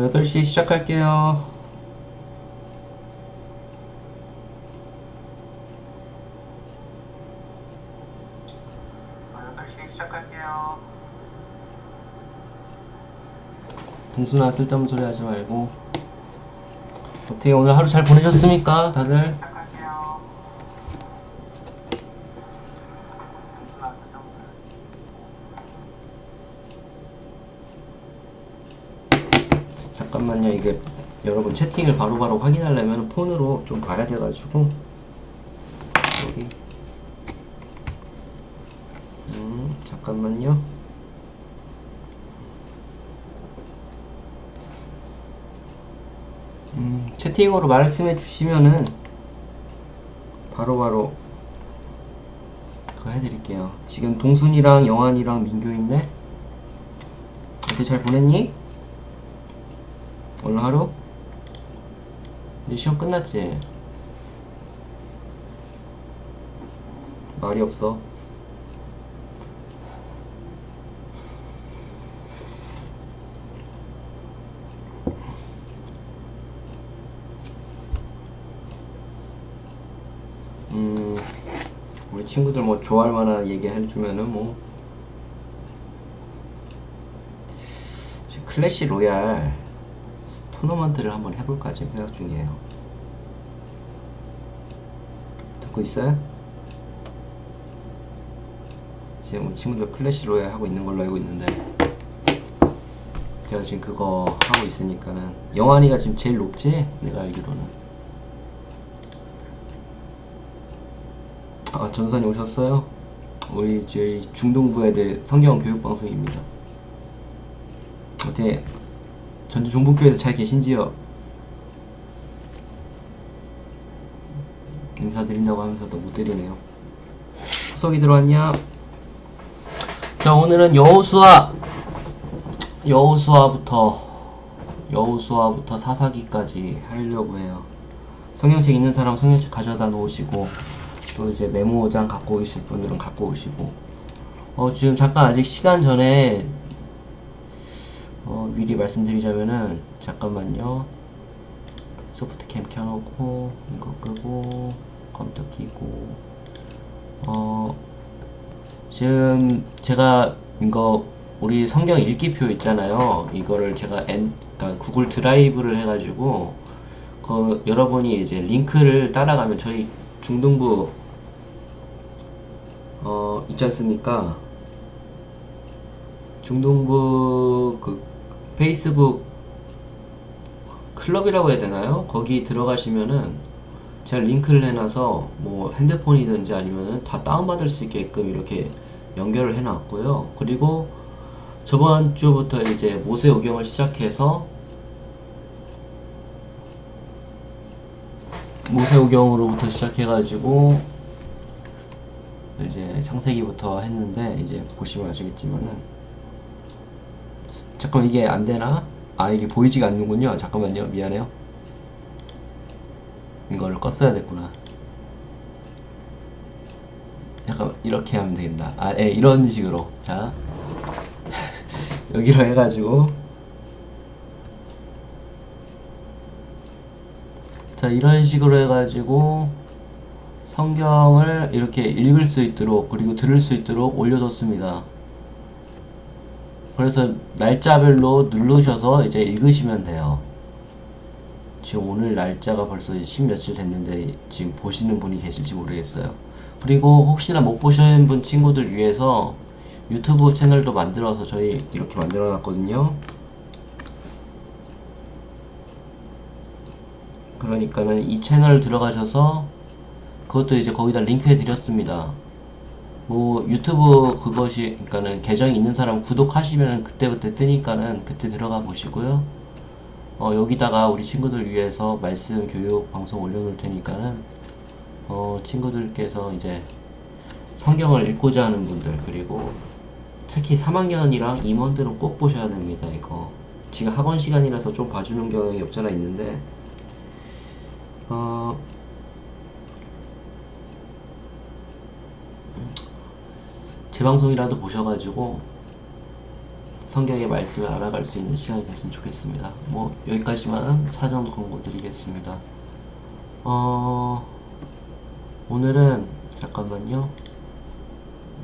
8시 시작할게요. 동순아 쓸데없는 소리 하지 말고. 어떻게 오늘 하루 잘 보내셨습니까 다들? 잠깐만요. 이게 여러분 채팅을 바로바로 확인하려면 폰으로 좀 봐야 돼가지고 여기 잠깐만요. 채팅으로 말씀해 주시면은 바로바로 그거 해드릴게요. 지금 동순이랑 영환이랑 민규인데 어떻게 잘 보냈니? 오늘 하루? 네 시험 끝났지? 말이 없어. 우리 친구들 뭐 좋아할 만한 얘기 해주면은 뭐 클래시 로얄 토너먼트를 한번 해볼까 지금 생각 중이에요. 듣고 있어요? 지금 우리 친구들 클래시 로얄 하고 있는 걸로 알고 있는데 제가 지금 그거 하고 있으니까는 영환이가 지금 제일 높지? 내가 알기로는. 아, 전선이 오셨어요? 우리 저희 중등부 애들 성경 교육 방송입니다. 어떻게 전주 종북교회에서 잘 계신지요? 인사드린다고 하면서도 못 드리네요. 후석이 들어왔냐? 자, 오늘은 여호수아부터 사사기까지 하려고 해요. 성경책 있는 사람 성경책 가져다 놓으시고 또 이제 메모장 갖고 오실 분들은 갖고 오시고 지금 잠깐 아직 시간 전에 미리 말씀드리자면은 잠깐만요. 소프트캠 켜놓고 이거 끄고 컴퓨터 켜고 지금 제가 이거 우리 성경 읽기표 있잖아요. 이거를 제가 그러니까 구글 드라이브를 해가지고 여러분이 이제 링크를 따라가면 저희 중등부 있지 않습니까? 중등부 그 페이스북 클럽이라고 해야 되나요? 거기 들어가시면은 제가 링크를 해놔서 뭐 핸드폰이든지 아니면은 다 다운받을 수 있게끔 이렇게 연결을 해놨고요. 그리고 저번 주부터 이제 모세오경을 시작해서 모세오경으로부터 시작해가지고 이제 창세기부터 했는데 이제 보시면 아시겠지만은 잠깐 이게 안되나? 아, 이게 보이지가 않는군요. 잠깐만요. 미안해요. 이거를 껐어야 됐구나. 잠깐 이렇게 하면 되겠다. 아, 예, 이런 식으로. 자 여기로 해가지고 자 이런 식으로 해가지고 성경을 이렇게 읽을 수 있도록 그리고 들을 수 있도록 올려뒀습니다. 그래서 날짜별로 누르셔서 이제 읽으시면 돼요. 지금 오늘 날짜가 벌써 10 며칠 됐는데 지금 보시는 분이 계실지 모르겠어요. 그리고 혹시나 못 보신 분 친구들 위해서 유튜브 채널도 만들어서 저희 이렇게 만들어 놨거든요. 그러니까는 이 채널 들어가셔서 그것도 이제 거기다 링크해 드렸습니다. 뭐 유튜브 그것이 그러니까는 계정이 있는 사람 구독하시면 그때부터 뜨니까는 그때 들어가 보시고요. 여기다가 우리 친구들 위해서 말씀 교육 방송 올려놓을 테니까는 친구들께서 이제 성경을 읽고자 하는 분들 그리고 특히 3학년이랑 임원들은 꼭 보셔야 됩니다. 이거 지금 학원 시간이라서 좀 봐주는 경향이 없잖아 있는데 재방송이라도 보셔가지고 성경의 말씀을 알아갈 수 있는 시간이 됐으면 좋겠습니다. 뭐 여기까지만 사전 광고 드리겠습니다. 오늘은 잠깐만요.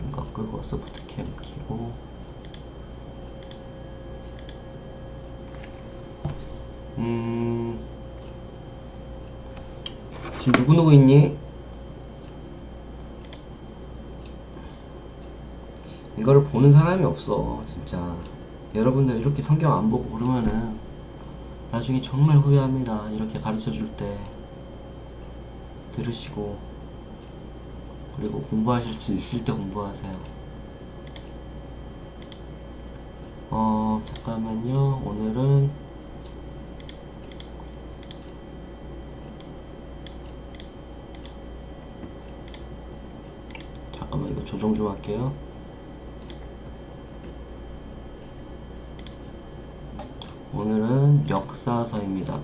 이거 끄고 소프트캠 켜고 지금 누구누구 있니? 이거를 보는 사람이 없어 진짜. 여러분들 이렇게 성경 안 보고 그러면은 나중에 정말 후회합니다. 이렇게 가르쳐 줄 때 들으시고, 그리고 공부하실 수 있을 때 공부하세요. 잠깐만요. 오늘은 잠깐만 이거 조정 좀 할게요. 오늘은 역사서입니다.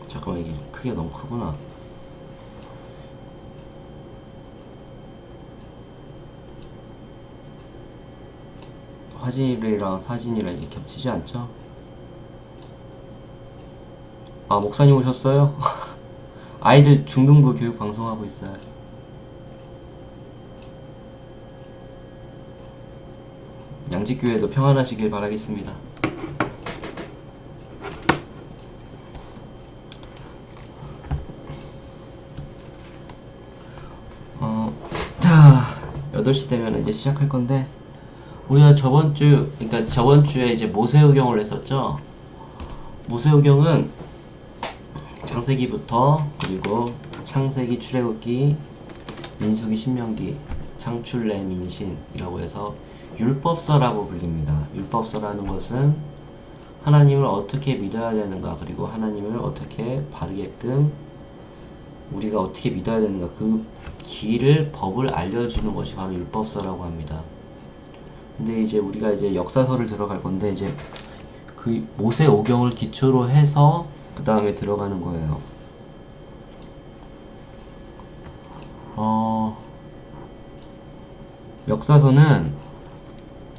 잠깐만 이게 크기가 너무 크구나. 화질이랑 사진이랑 이게 겹치지 않죠? 아, 목사님 오셨어요? 아이들 중등부 교육 방송하고 있어요. 양지교회도 평안하시길 바라겠습니다. 자, 8시 되면 이제 시작할 건데, 우리가 그러니까 저번 주에 이제 모세오경을 했었죠. 모세오경은 창세기부터, 그리고 창세기, 출애굽기, 민수기, 신명기, 창출내, 민신이라고 해서 율법서라고 불립니다. 율법서라는 것은 하나님을 어떻게 믿어야 되는가, 그리고 하나님을 어떻게 바르게끔 우리가 어떻게 믿어야 되는가, 그 길을, 법을 알려주는 것이 바로 율법서라고 합니다. 근데 이제 우리가 이제 역사서를 들어갈 건데, 이제 그 모세오경을 기초로 해서 그 다음에 들어가는 거예요. 역사서는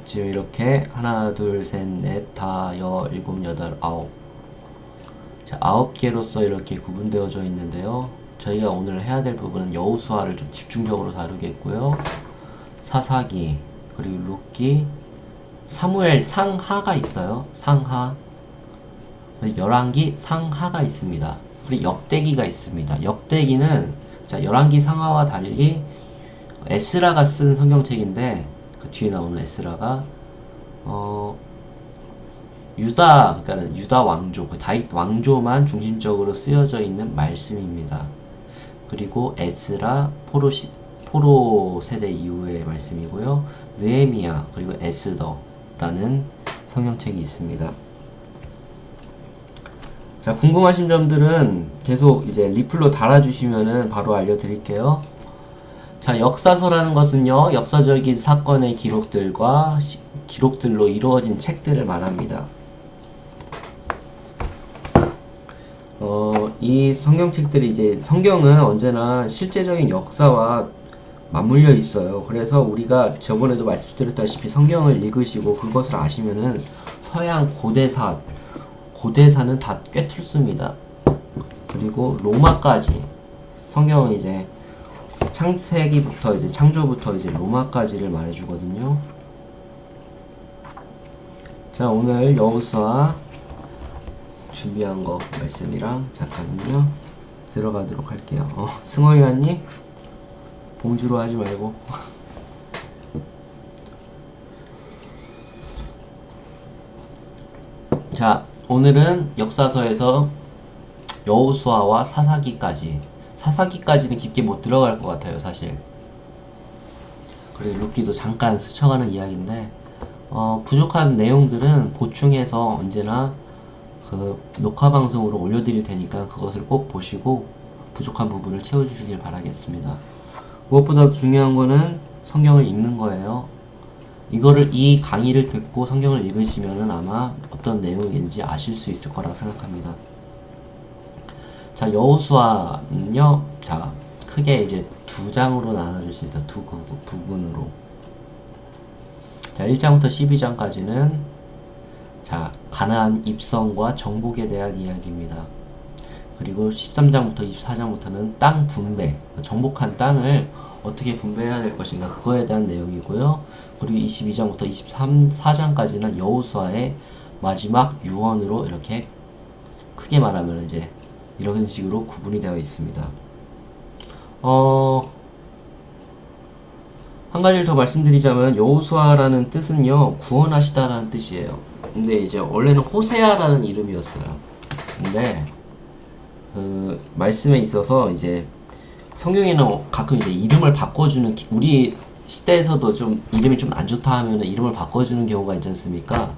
지금 이렇게 하나, 둘, 셋, 넷, 다, 여, 일곱, 여덟, 아홉. 자, 9개로서 이렇게 구분되어져 있는데요. 저희가 오늘 해야 될 부분은 여호수아를 좀 집중적으로 다루겠고요. 사사기, 그리고 룻기, 사무엘 상하가 있어요. 상하. 그리고 열왕기 상하가 있습니다. 그리고 역대기가 있습니다. 역대기는 자, 열왕기 상하와 달리 에스라가 쓴 성경책인데, 그 뒤에 나오는 에스라가 그러니까 유다 왕조, 그 다윗 왕조만 중심적으로 쓰여져 있는 말씀입니다. 그리고 에스라, 포로 세대 이후의 말씀이고요. 느헤미야, 그리고 에스더라는 성경책이 있습니다. 자, 궁금하신 점들은 계속 이제 리플로 달아주시면은 바로 알려드릴게요. 자, 역사서라는 것은요, 역사적인 사건의 기록들로 이루어진 책들을 말합니다. 이 성경책들이 이제, 성경은 언제나 실제적인 역사와 맞물려 있어요. 그래서 우리가 저번에도 말씀드렸다시피 성경을 읽으시고 그것을 아시면은 서양 고대사는 다 꿰뚫습니다. 그리고 로마까지, 성경은 이제 창세기부터 이제 창조부터 이제 로마까지를 말해주거든요. 자, 오늘 여호수아 준비한 거 말씀이랑 잠깐만요 들어가도록 할게요. 승원이 왔니? 봉주로 하지 말고. 자, 오늘은 역사서에서 여호수아와 사사기까지는 깊게 못 들어갈 것 같아요, 사실. 그래서 룻기도 잠깐 스쳐가는 이야기인데, 부족한 내용들은 보충해서 언제나 그 녹화 방송으로 올려드릴 테니까 그것을 꼭 보시고 부족한 부분을 채워주시길 바라겠습니다. 무엇보다 중요한 거는 성경을 읽는 거예요. 이 강의를 듣고 성경을 읽으시면은 아마 어떤 내용인지 아실 수 있을 거라 생각합니다. 자, 여호수아는요, 자, 크게 이제 두 장으로 나눠줄 수 있다. 두 부분으로. 자, 1장부터 12장까지는 자, 가나안 입성과 정복에 대한 이야기입니다. 그리고 13장부터 24장부터는 땅 분배, 정복한 땅을 어떻게 분배해야 될 것인가, 그거에 대한 내용이고요. 그리고 22장부터 24장까지는 여호수아의 마지막 유언으로 이렇게 크게 말하면 이제 이런 식으로 구분이 되어 있습니다. 한 가지를 더 말씀드리자면 여호수아라는 뜻은요, 구원하시다라는 뜻이에요. 근데 이제 원래는 호세아라는 이름이었어요. 근데 그 말씀에 있어서 이제 성경에는 가끔 이제 이름을 바꿔주는, 우리 시대에서도 좀 이름이 좀 안 좋다 하면 이름을 바꿔주는 경우가 있지 않습니까?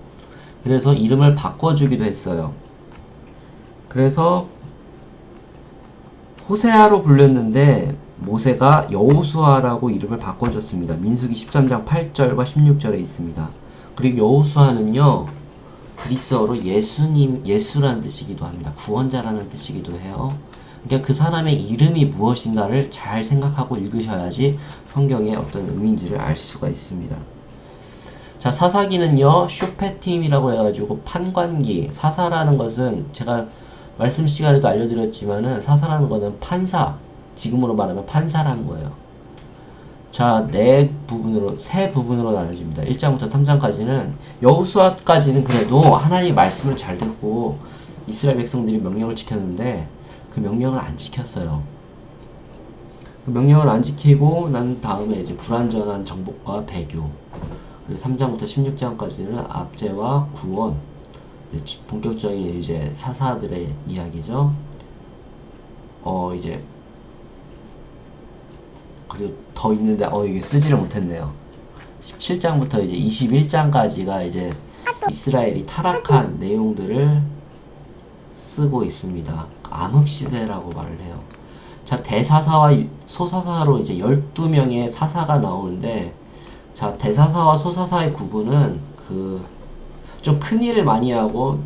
그래서 이름을 바꿔주기도 했어요. 그래서 호세아로 불렸는데 모세가 여호수아라고 이름을 바꿔줬습니다. 민수기 13장 8절과 16절에 있습니다. 그리고 여호수아는요, 그리스어로 예수라는 뜻이기도 합니다. 구원자라는 뜻이기도 해요. 그러니까 그 사람의 이름이 무엇인가를 잘 생각하고 읽으셔야지 성경의 어떤 의미인지를 알 수가 있습니다. 자, 사사기는요, 슈페팀이라고 해가지고 판관기, 사사라는 것은 제가 말씀 시간에도 알려드렸지만은 사사라는 것은 판사, 지금으로 말하면 판사라는 거예요. 자, 세 부분으로 나눠집니다. 1장부터 3장까지는, 여호수아까지는 그래도 하나님의 말씀을 잘 듣고 이스라엘 백성들이 명령을 지켰는데 그 명령을 안 지켰어요. 그 명령을 안 지키고 난 다음에 이제 불완전한 정복과 배교, 그리고 3장부터 16장까지는 압제와 구원, 이제 본격적인 이제 사사들의 이야기죠. 이제 그리고 더 있는데 이게 쓰지를 못했네요. 17장부터 이제 21장까지가 이제 이스라엘이 타락한 내용들을 쓰고 있습니다. 암흑시대라고 말을 해요. 자, 대사사와 소사사로 이제 12명의 사사가 나오는데, 자, 대사사와 소사사의 구분은 좀 큰 일을 많이 하고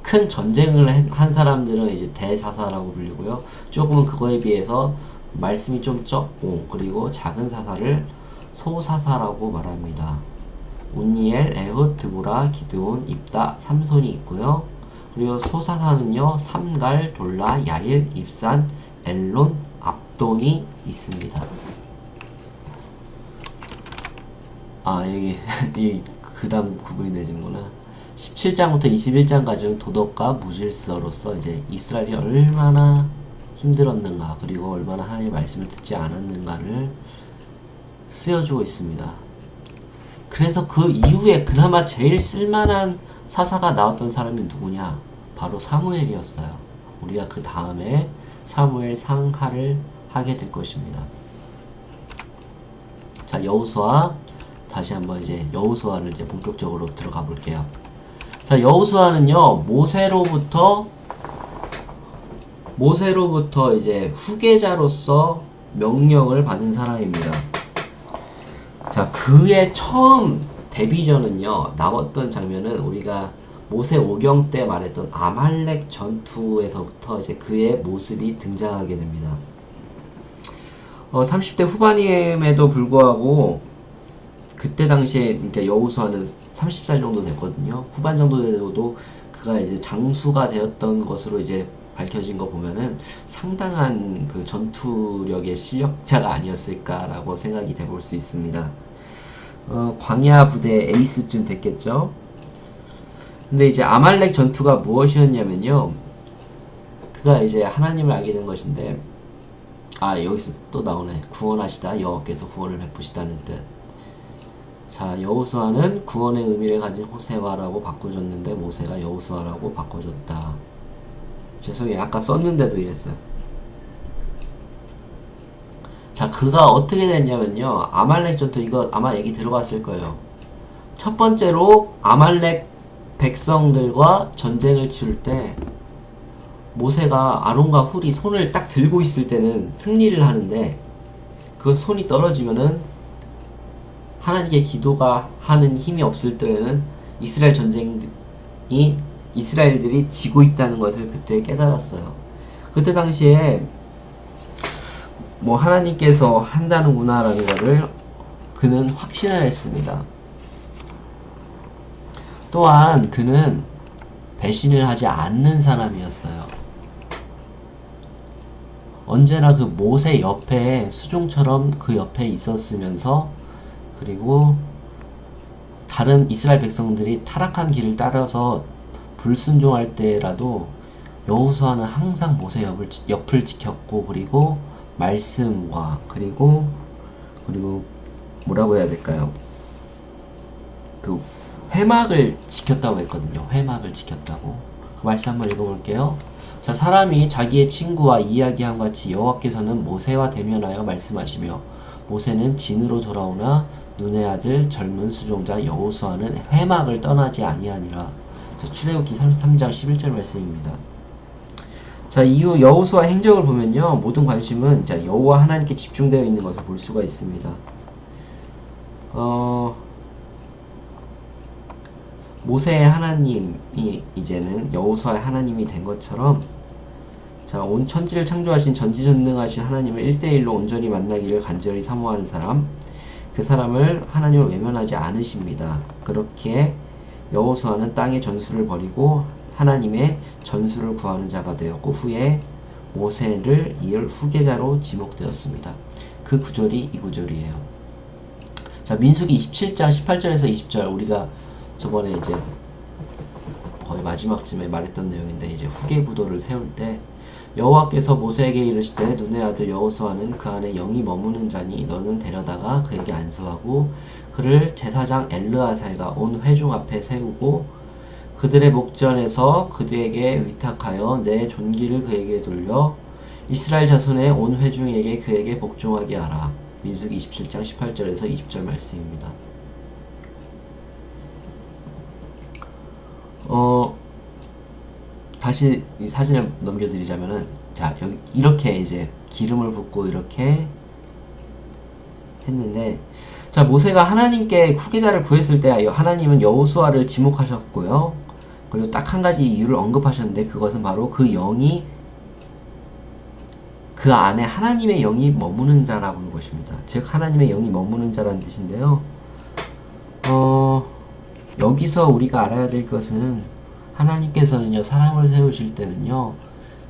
큰 전쟁을 한 사람들은 이제 대사사라고 불리고요. 조금은 그거에 비해서 말씀이 좀 적고, 그리고 작은 사사를 소사사라고 말합니다. 운니엘, 에훗, 드보라, 기드온, 입다, 삼손이 있고요. 그리고 소사사는요, 삼갈, 돌라, 야일, 입산, 엘론, 압돈이 있습니다. 여기 그 다음 구분이 되는구나. 17장부터 21장까지는 도덕과 무질서로서 이제 이스라엘이 얼마나 힘들었는가, 그리고 얼마나 하나님의 말씀을 듣지 않았는가를 쓰여주고 있습니다. 그래서 그 이후에 그나마 제일 쓸만한 사사가 나왔던 사람이 누구냐? 바로 사무엘이었어요. 우리가 그 다음에 사무엘 상하를 하게 될 것입니다. 자, 여호수아, 다시 한번 이제 여호수아를 이제 본격적으로 들어가 볼게요. 자, 여호수아는요, 모세로부터 이제 후계자로서 명령을 받은 사람입니다. 자, 그의 처음 데뷔전은요, 나왔던 장면은 우리가 모세 오경 때 말했던 아말렉 전투에서부터 이제 그의 모습이 등장하게 됩니다. 30대 후반임에도 불구하고 그때 당시에, 그러니까 여호수아는 30살 정도 됐거든요. 후반 정도 돼도 그가 이제 장수가 되었던 것으로 이제 밝혀진 거 보면은 상당한 그 전투력의 실력자가 아니었을까라고 생각이 돼볼 수 있습니다. 광야 부대 에이스쯤 됐겠죠. 근데 이제 아말렉 전투가 무엇이었냐면요, 그가 이제 하나님을 알게 된 것인데, 여기서 또 나오네. 구원하시다, 여호와께서 구원을 베푸시다는 뜻. 자, 여호수아는 구원의 의미를 가진 호세와라고 바꿔줬는데 모세가 여호수아라고 바꿔줬다. 죄송해요, 아까 썼는데도 이랬어요. 자, 그가 어떻게 됐냐면요, 아말렉 전투, 이거 아마 얘기 들어봤을 거예요. 첫 번째로 아말렉 백성들과 전쟁을 치를 때 모세가 아론과 훌이 손을 딱 들고 있을 때는 승리를 하는데, 그 손이 떨어지면은 하나님께 기도가 하는 힘이 없을 때는 이스라엘 전쟁이 이스라엘들이 지고 있다는 것을 그때 깨달았어요. 그때 당시에 뭐 하나님께서 한다는구나라는 것을 그는 확신을 했습니다. 또한 그는 배신을 하지 않는 사람이었어요. 언제나 그 모세 옆에 수종처럼 그 옆에 있었으면서, 그리고 다른 이스라엘 백성들이 타락한 길을 따라서 불순종할 때라도 여호수아는 항상 모세 옆을 지켰고, 그리고 말씀과 그리고 뭐라고 해야 될까요? 그 회막을 지켰다고 했거든요. 회막을 지켰다고. 그 말씀 한번 읽어볼게요. 자, 사람이 자기의 친구와 이야기함 같이 여호와께서는 모세와 대면하여 말씀하시며, 모세는 진으로 돌아오나 눈의 아들 젊은 수종자 여호수아는 회막을 떠나지 아니하니라. 자, 출애굽기 33장 11절 말씀입니다. 자, 이후 여호수아 행적을 보면요, 모든 관심은 자, 여호와 하나님께 집중되어 있는 것을 볼 수가 있습니다. 모세의 하나님이 이제는 여호수아의 하나님이 된 것처럼, 자, 온 천지를 창조하신 전지전능하신 하나님을 1대1로 온전히 만나기를 간절히 사모하는 사람, 그 사람을 하나님을 외면하지 않으십니다. 그렇게 여호수아는 땅의 전술을 버리고 하나님의 전술을 구하는 자가 되었고, 후에 모세를 이을 후계자로 지목되었습니다. 그 구절이 이 구절이에요. 자, 민수기 27장 18절에서 20절, 우리가 저번에 이제 거의 마지막쯤에 말했던 내용인데, 이제 후계 구도를 세울 때 여호와께서 모세에게 이르시되, 눈의 아들 여호수아는 그 안에 영이 머무는 자니 너는 데려다가 그에게 안수하고 그를 제사장 엘르아살과 온 회중 앞에 세우고 그들의 목전에서 그들에게 위탁하여 내 존귀를 그에게 돌려 이스라엘 자손의 온 회중에게 그에게 복종하게 하라. 민수기 27장 18절에서 20절 말씀입니다. 다시 이 사진을 넘겨드리자면은, 자, 여기 이렇게 이제 기름을 붓고 이렇게 했는데, 자, 모세가 하나님께 후계자를 구했을 때 하나님은 여호수아를 지목하셨고요. 그리고 딱 한 가지 이유를 언급하셨는데, 그것은 바로 그 영이, 그 안에 하나님의 영이 머무는 자라는 것입니다. 즉 하나님의 영이 머무는 자라는 뜻인데요. 여기서 우리가 알아야 될 것은, 하나님께서는요, 사람을 세우실 때는요,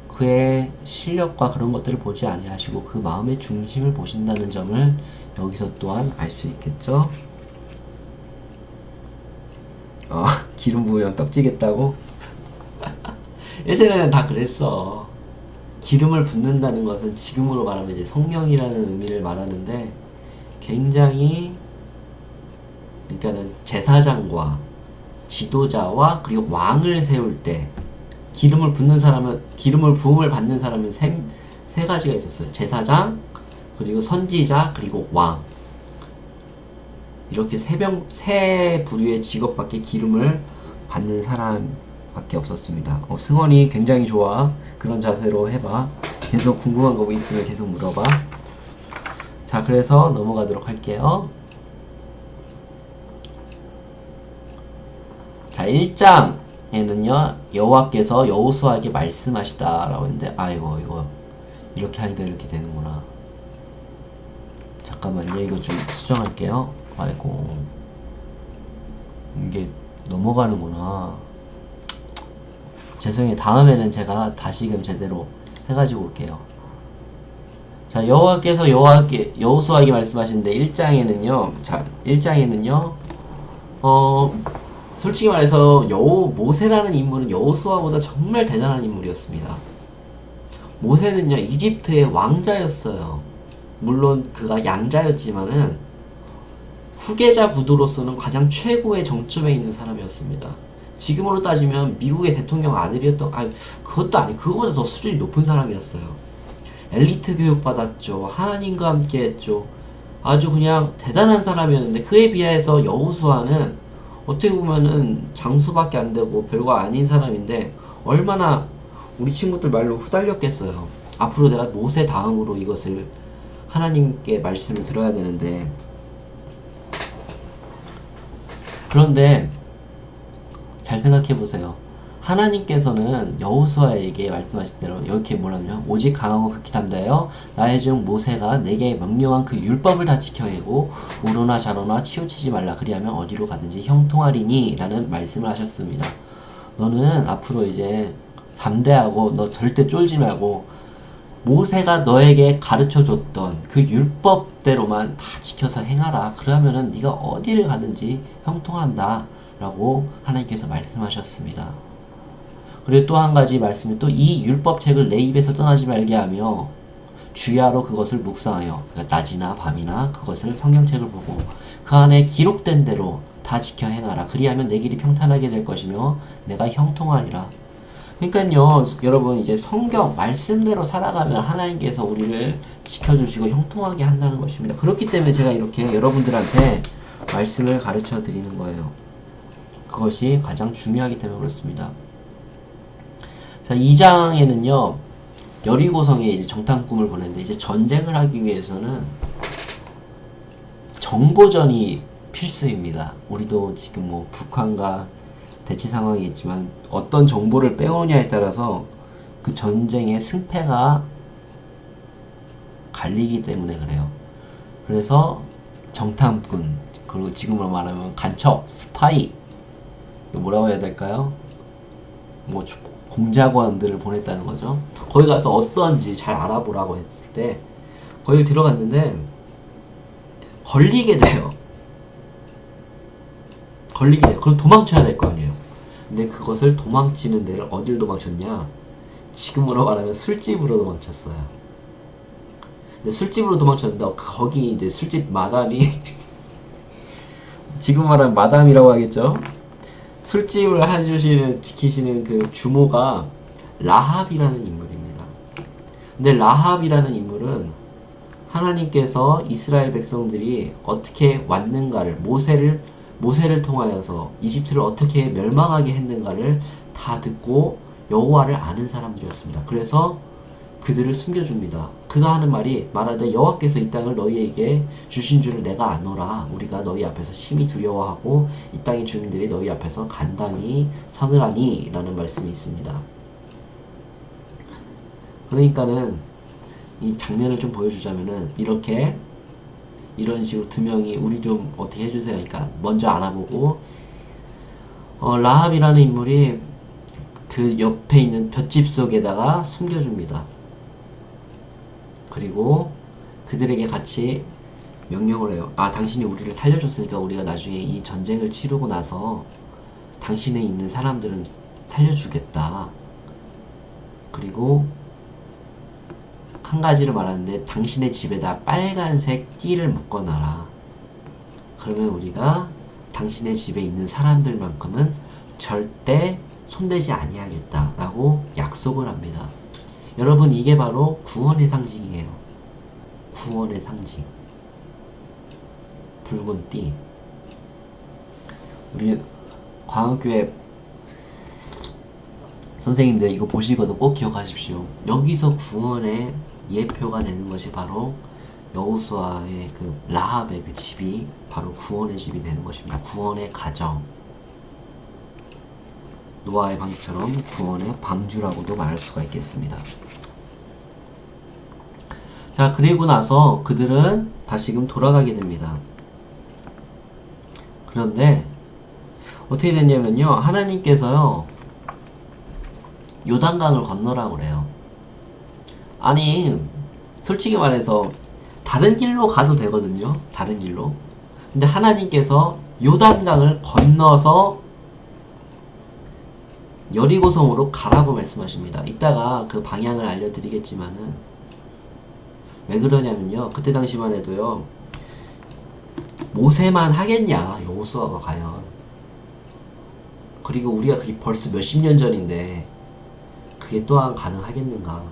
그의 실력과 그런 것들을 보지 아니하시고 그 마음의 중심을 보신다는 점을 여기서 또한 알 수 있겠죠. 기름 부으면 떡지겠다고? 예전에는 다 그랬어. 기름을 붓는다는 것은 지금으로 말하면 이제 성령이라는 의미를 말하는데, 굉장히, 그러니까는 제사장과 지도자와 그리고 왕을 세울 때 기름을 붓는 사람은, 기름을 부음을 받는 사람은 세 가지가 있었어요. 제사장, 그리고 선지자, 그리고 왕. 이렇게 세 부류의 직업밖에 기름을 받는 사람밖에 없었습니다. 승원이 굉장히 좋아. 그런 자세로 해봐. 계속 궁금한 거 있으면 계속 물어봐. 자, 그래서 넘어가도록 할게요. 자, 1장에는요, 여호와께서 여호수아에게 말씀하시다 라고 했는데, 아이고, 이거 이렇게 하니까 이렇게 되는구나. 잠깐만요, 이거 좀 수정할게요. 아이고, 이게 넘어가는구나. 죄송해요. 다음에는 제가 다시금 제대로 해가지고 올게요. 자, 여호와께서 여호수아에게 말씀하시는데, 1장에는요, 자, 1장에는요, 솔직히 말해서 모세라는 인물은 여호수아보다 정말 대단한 인물이었습니다. 모세는요, 이집트의 왕자였어요. 물론 그가 양자였지만은 후계자 구도로서는 가장 최고의 정점에 있는 사람이었습니다. 지금으로 따지면 미국의 대통령 아들이었던, 그것도 아니고 그거보다 더 수준이 높은 사람이었어요. 엘리트 교육 받았죠. 하나님과 함께 했죠. 아주 그냥 대단한 사람이었는데, 그에 비해서 여호수아는 어떻게 보면은 장수밖에 안 되고 별거 아닌 사람인데, 얼마나 우리 친구들 말로 후달렸겠어요. 앞으로 내가 모세 다음으로 이것을 하나님께 말씀을 들어야 되는데, 그런데 잘 생각해 보세요. 하나님께서는 여호수아에게 말씀하신 대로 이렇게 뭐라며 오직 강하고 극히 담대하여 나의 종 모세가 내게 명령한 그 율법을 다 지켜야 하고 우로나 좌로나 치우치지 말라 그리하면 어디로 가든지 형통하리니 라는 말씀을 하셨습니다. 너는 앞으로 이제 담대하고 너 절대 쫄지 말고 모세가 너에게 가르쳐 줬던 그 율법대로만 다 지켜서 행하라. 그러면은 네가 어디를 가든지 형통한다 라고 하나님께서 말씀하셨습니다. 그리고 또 한 가지 말씀이 또 이 율법책을 내 입에서 떠나지 말게 하며 주야로 그것을 묵상하여 그러니까 낮이나 밤이나 그것을 성경책을 보고 그 안에 기록된 대로 다 지켜 행하라. 그리하면 내 길이 평탄하게 될 것이며 내가 형통하리라. 그러니까요 여러분 이제 성경 말씀대로 살아가면 하나님께서 우리를 지켜주시고 형통하게 한다는 것입니다. 그렇기 때문에 제가 이렇게 여러분들한테 말씀을 가르쳐 드리는 거예요. 그것이 가장 중요하기 때문에 그렇습니다. 자, 2장에는요, 여리고성에 이제 정탐꾼을 보냈는데, 이제 전쟁을 하기 위해서는 정보전이 필수입니다. 우리도 지금 뭐 북한과 대치 상황이 있지만, 어떤 정보를 빼오느냐에 따라서 그 전쟁의 승패가 갈리기 때문에 그래요. 그래서 정탐꾼, 그리고 지금으로 말하면 간첩, 스파이, 뭐라고 해야 될까요? 뭐, 공작원들을 보냈다는 거죠. 거기 가서 어떤지 잘 알아보라고 했을 때 거기 들어갔는데 걸리게 돼요. 그럼 도망쳐야 될 거 아니에요. 근데 그것을 도망치는 데를 어딜 도망쳤냐? 지금으로 말하면 술집으로 도망쳤어요. 근데 술집으로 도망쳤는데 거기 이제 술집 마담이 지금 말하면 마담이라고 하겠죠? 술집을 지키시는 그 주모가 라합이라는 인물입니다. 근데 라합이라는 인물은 하나님께서 이스라엘 백성들이 어떻게 왔는가를 모세를 통하여서 이집트를 어떻게 멸망하게 했는가를 다 듣고 여호와를 아는 사람들이었습니다. 그래서 그들을 숨겨줍니다. 그가 하는 말이 말하되 여호와께서 이 땅을 너희에게 주신 줄을 내가 아노라. 우리가 너희 앞에서 심히 두려워하고 이 땅의 주민들이 너희 앞에서 간당히 서늘하니 라는 말씀이 있습니다. 그러니까는 이 장면을 좀 보여주자면은 이런 식으로 두 명이 우리 좀 어떻게 해주세요. 그러니까 먼저 알아보고 라합이라는 인물이 그 옆에 있는 볏짚 속에다가 숨겨줍니다. 그리고 그들에게 같이 명령을 해요. 당신이 우리를 살려줬으니까 우리가 나중에 이 전쟁을 치르고 나서 당신에 있는 사람들은 살려주겠다. 그리고 한 가지를 말하는데 당신의 집에다 빨간색 띠를 묶어놔라. 그러면 우리가 당신의 집에 있는 사람들만큼은 절대 손대지 아니하겠다 라고 약속을 합니다. 여러분 이게 바로 구원의 상징이에요. 구원의 상징. 붉은 띠. 우리 광역교회 선생님들 이거 보시고도 꼭 기억하십시오. 여기서 구원의 예표가 되는 것이 바로 여호수아의 그 라합의 그 집이 바로 구원의 집이 되는 것입니다. 구원의 가정. 노아의 방주처럼 구원의 방주라고도 말할 수가 있겠습니다. 자, 그리고 나서 그들은 다시금 돌아가게 됩니다. 그런데 어떻게 됐냐면요, 하나님께서요 요단강을 건너라고 그래요. 아니 솔직히 말해서 다른 길로 가도 되거든요. 다른 길로. 근데 하나님께서 요단강을 건너서 여리고성으로 가라고 말씀하십니다. 이따가 그 방향을 알려드리겠지만은 왜 그러냐면요, 그때 당시만 해도요 모세만 하겠냐 여호수아가 과연. 그리고 우리가 그게 벌써 몇십 년 전인데 그게 또한 가능하겠는가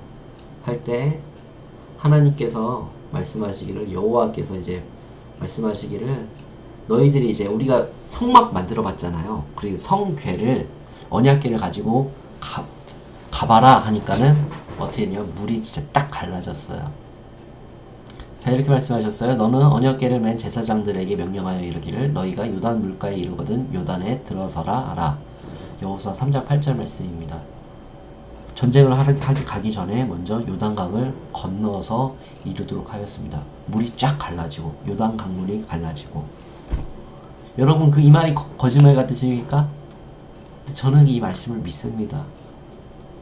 할 때 하나님께서 말씀하시기를, 여호와께서 이제 말씀하시기를, 너희들이 이제 우리가 성막 만들어 봤잖아요. 그리고 성궤를 언약궤를 가지고 가봐라 하니까는 어떻게 했냐, 물이 진짜 딱 갈라졌어요. 자, 이렇게 말씀하셨어요. 너는 언약궤를 맨 제사장들에게 명령하여 이르기를 너희가 요단 물가에 이르거든 요단에 들어서라 하라. 여호수아 3장 8절 말씀입니다. 전쟁을 하기 가기 전에 먼저 요단강을 건너서 이르도록 하였습니다. 물이 쫙 갈라지고 요단 강물이 갈라지고. 여러분 이 말이 거짓말 같으십니까? 저는 이 말씀을 믿습니다.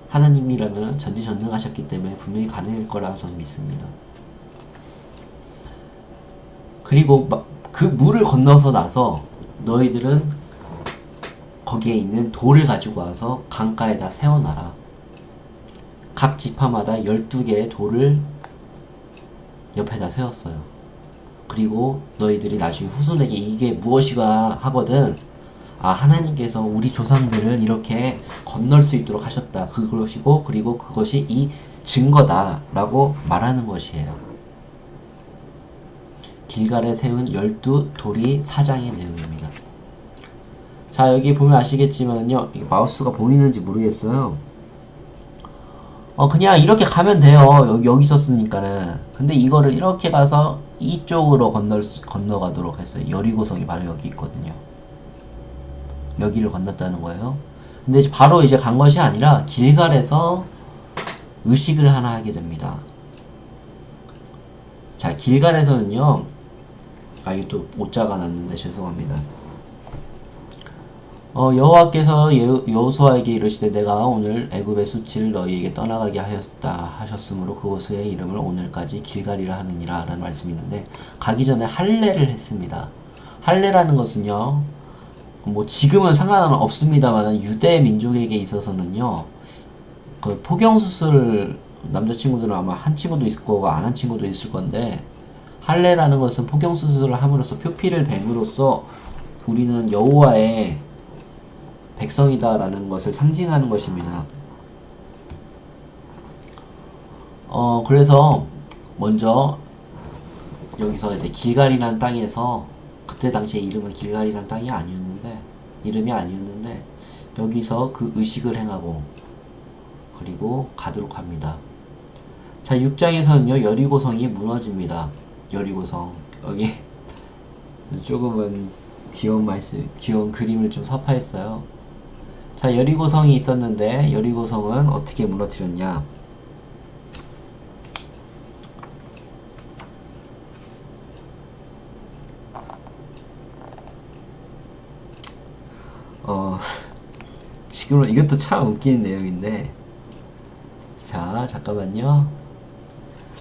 하나님이라면 전지전능하셨기 때문에 분명히 가능할 거라 저는 믿습니다. 그리고 그 물을 건너서 나서 너희들은 거기에 있는 돌을 가지고 와서 강가에다 세워놔라. 각 지파마다 12개의 돌을 옆에다 세웠어요. 그리고 너희들이 나중에 후손에게 이게 무엇이가 하거든, 아, 하나님께서 우리 조상들을 이렇게 건널 수 있도록 하셨다. 그것이고, 그리고 그것이 이 증거다 라고 말하는 것이에요. 길갈에 세운 12돌이 사장의 내용입니다. 자, 여기 보면 아시겠지만요, 마우스가 보이는지 모르겠어요. 그냥 이렇게 가면 돼요. 여기 있었으니까는. 근데 이거를 이렇게 가서 이쪽으로 건너가도록 했어요. 여리고성이 바로 여기 있거든요. 여기를 건넜다는 거예요. 근데 이제 바로 이제 간 것이 아니라 길갈에서 의식을 하나 하게 됩니다. 자, 길갈에서는요, 이게 또 오자가 났는데 죄송합니다. 여호와께서 여호수아에게 이르시되 내가 오늘 애굽의 수치를 너희에게 떠나가게 하였다 하셨으므로 그곳의 이름을 오늘까지 길갈이라 하느니라 라는 말씀이 있는데, 가기 전에 할례를 했습니다. 할례라는 것은요, 뭐 지금은 상관은 없습니다만 유대 민족에게 있어서는요, 그 포경수술, 남자친구들은 아마 한 친구도 있을 거고 안 한 친구도 있을 건데, 할례라는 것은 포경수술을 함으로써 표피를 뱀으로써 우리는 여호와의 백성이다라는 것을 상징하는 것입니다. 그래서 먼저 여기서 이제 길갈이라는 땅에서, 그때 당시에 이름은 길갈이라는 이름이 아니었는데 여기서 그 의식을 행하고 그리고 가도록 합니다. 자, 6장에서는요 여리고성이 무너집니다. 여리고성, 여기 조금은 귀여운 그림을 좀 섭하했어요. 자, 여리고성이 있었는데 여리고성은 어떻게 무너뜨렸냐? 지금은 이것도 참 웃기는 내용인데, 자, 잠깐만요.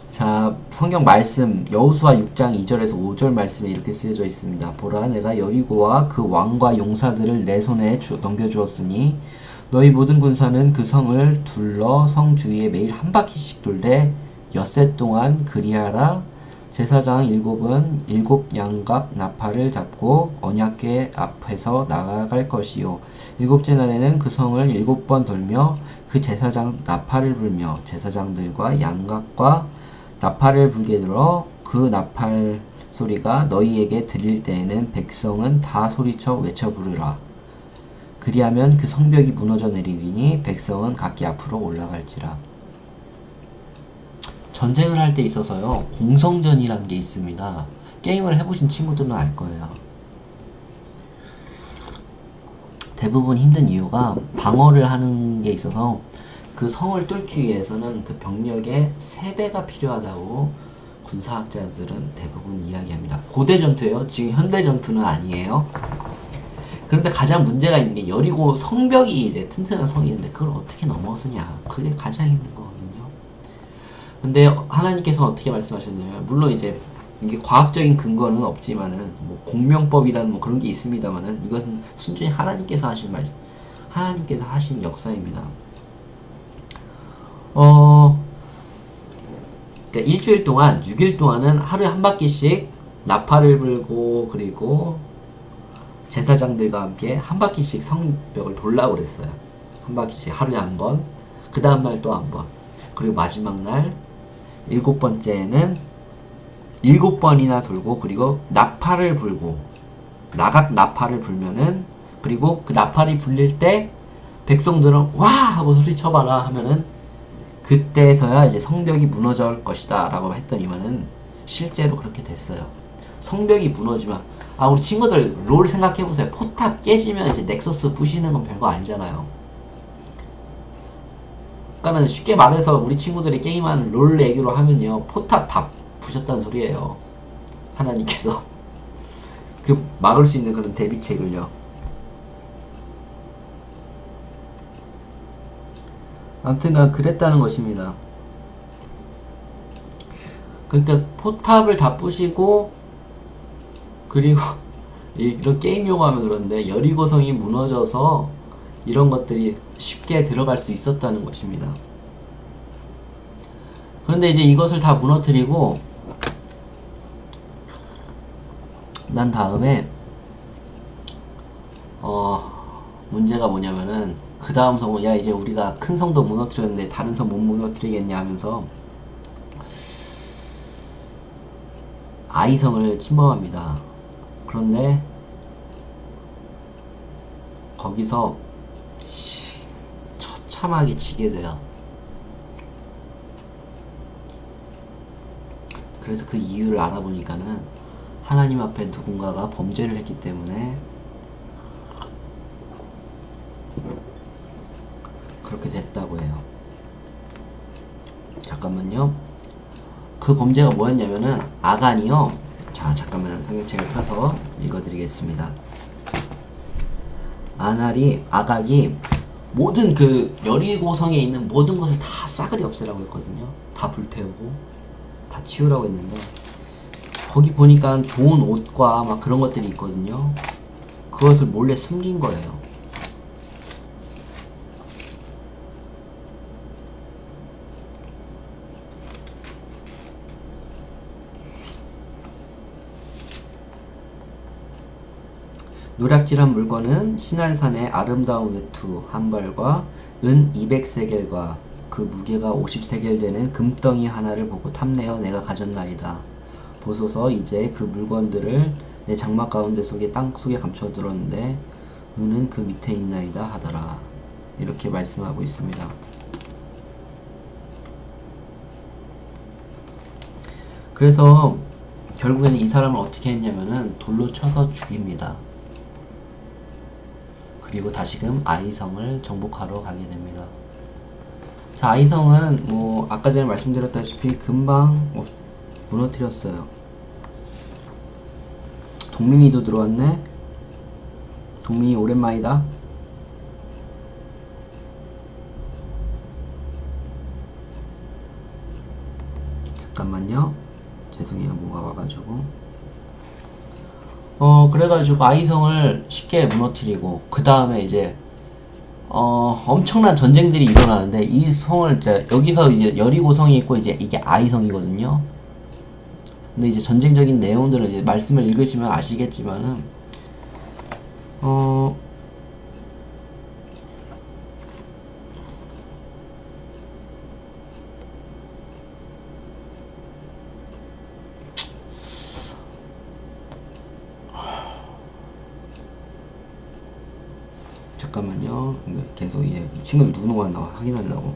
자, 성경 말씀 여호수아 6장 2절에서 5절 말씀에 이렇게 쓰여져 있습니다. 보라, 내가 여리고와 그 왕과 용사들을 내 손에 넘겨주었으니 너희 모든 군사는 그 성을 둘러 성 주위에 매일 한 바퀴씩 돌되 엿새 동안 그리하라. 제사장 7은 7 양각 나팔을 잡고 언약궤 앞에서 나아갈 것이요, 7째 날에는 그 성을 7번 돌며 그 제사장 나팔을 불며 제사장들과 양각과 나팔을 불게 들어 그 나팔 소리가 너희에게 들릴 때에는 백성은 다 소리쳐 외쳐 부르라. 그리하면 그 성벽이 무너져 내리리니 백성은 각기 앞으로 올라갈지라. 전쟁을 할 때 있어서요, 공성전이라는 게 있습니다. 게임을 해보신 친구들은 알 거예요. 대부분 힘든 이유가 방어를 하는 게 있어서 그 성을 뚫기 위해서는 그 병력의 3배가 필요하다고 군사학자들은 대부분 이야기합니다. 고대 전투예요. 지금 현대 전투는 아니에요. 그런데 가장 문제가 있는 게 여리고 성벽이 이제 튼튼한 성이 있는데 그걸 어떻게 넘어서냐. 그게 가장 힘든 거거든요. 근데 하나님께서 어떻게 말씀하셨냐면, 물론 이제 이게 과학적인 근거는 없지만은 뭐 공명법이라는 뭐 그런 게 있습니다만은 이것은 순전히 하나님께서 하신 말씀, 하나님께서 하신 역사입니다. 그러니까 일주일 동안 6일 동안은 하루에 한 바퀴씩 나팔을 불고 그리고 제사장들과 함께 한 바퀴씩 성벽을 돌라고 그랬어요. 한 바퀴씩 하루에 한 번, 그 다음날 또 한 번, 그리고 마지막 날 7번째는 7번이나 돌고 그리고 나팔을 불고, 나각 나팔을 불면은, 그리고 그 나팔이 불릴 때 백성들은 와 하고 소리쳐봐라 하면은 그때서야 이제 성벽이 무너질 것이다 라고 했더니만은 실제로 그렇게 됐어요. 성벽이 무너지면, 우리 친구들 롤 생각해보세요. 포탑 깨지면 이제 넥서스 부시는 건 별거 아니잖아요. 그러니까는 쉽게 말해서 우리 친구들이 게임하는 롤 얘기로 하면요, 포탑 다 부셨다는 소리예요. 하나님께서 그 막을 수 있는 그런 대비책을요. 아무튼간 그랬다는 것입니다. 그러니까 포탑을 다 부시고, 그리고 이런 게임 용어하면 그런데 여리고성이 무너져서 이런 것들이 쉽게 들어갈 수 있었다는 것입니다. 그런데 이제 이것을 다 무너뜨리고 난 다음에 문제가 뭐냐면은 그 다음 성은, 야 이제 우리가 큰 성도 무너뜨렸는데 다른 성 못 무너뜨리겠냐 하면서 아이성을 침범합니다. 그런데 거기서 처참하게 지게 돼요. 그래서 그 이유를 알아보니까는 하나님 앞에 누군가가 범죄를 했기 때문에 그렇게 됐다고 해요. 잠깐만요. 그 범죄가 뭐였냐면은 아간이요. 자, 잠깐만 성경책을 펴서 읽어드리겠습니다. 아각이 모든 그 여리고성에 있는 모든 것을 다 싸그리 없애라고 했거든요. 다 불태우고 다 치우라고 했는데, 거기 보니까 좋은 옷과 막 그런 것들이 있거든요. 그것을 몰래 숨긴 거예요. 노략질한 물건은 신할산의 아름다운 외투 한 벌과 은 200세겔과 그 무게가 50세겔 되는 금덩이 하나를 보고 탐내어 내가 가졌나이다. 보소서 이제 그 물건들을 내 장막 가운데 속에 땅 속에 감춰들었는데 은은 그 밑에 있나이다 하더라. 이렇게 말씀하고 있습니다. 그래서 결국에는 이 사람을 어떻게 했냐면은 돌로 쳐서 죽입니다. 그리고 다시금 아이성을 정복하러 가게 됩니다. 자, 아이성은 뭐 아까 전에 말씀드렸다시피 금방 무너뜨렸어요. 동민이도 들어왔네. 동민이 오랜만이다. 잠깐만요. 죄송해요. 뭐가 와가지고. 그래가지고 아이성을 쉽게 무너뜨리고, 그 다음에 이제 엄청난 전쟁들이 일어나는데, 이 성을 이제 여기서 이제 여리고성이 있고 이제 이게 아이성이거든요. 근데 이제 전쟁적인 내용들을 이제 말씀을 읽으시면 아시겠지만은 잠깐만요. 계속 친구들 누구누구 왔나 확인하려고.